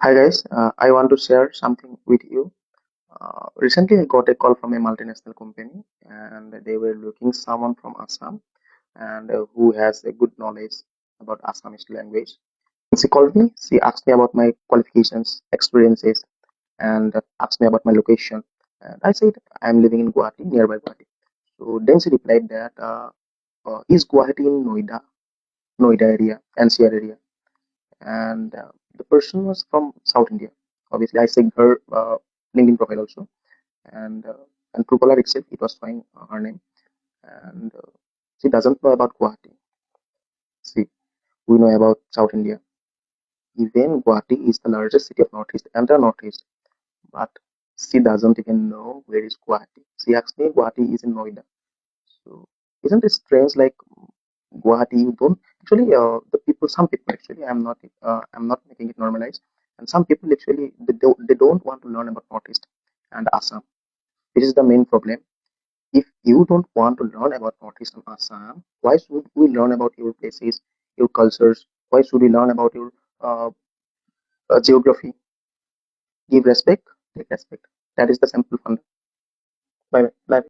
Hi guys, I want to share something with you. Recently, I got a call from a multinational company, and they were looking someone from Assam and who has a good knowledge about Assamese language. She called me. She asked me about my qualifications, experiences, and asked me about my location. And I said I am living in Guwahati, nearby Guwahati. So then she replied that is Guwahati in Noida area, NCR area, and the person was from South India. Obviously, I checked her LinkedIn profile also, and Truecaller itself it was showing her name, and she doesn't know about Guwahati. See, we know about South India. Even Guwahati is the largest city of Northeast, entire Northeast, but she doesn't even know where is Guwahati. She asked me Guwahati is in Noida. So isn't it strange? Like Guwahati, you don't actually the people. Some people actually, I'm not making it normalized, and some people actually they don't want to learn about Northeast and Assam. This is the main problem. If you don't want to learn about Northeast and Assam, why should we learn about your places, your cultures? Why should we learn about your uh, geography? Give respect, take respect. That is the simple fund. Bye bye.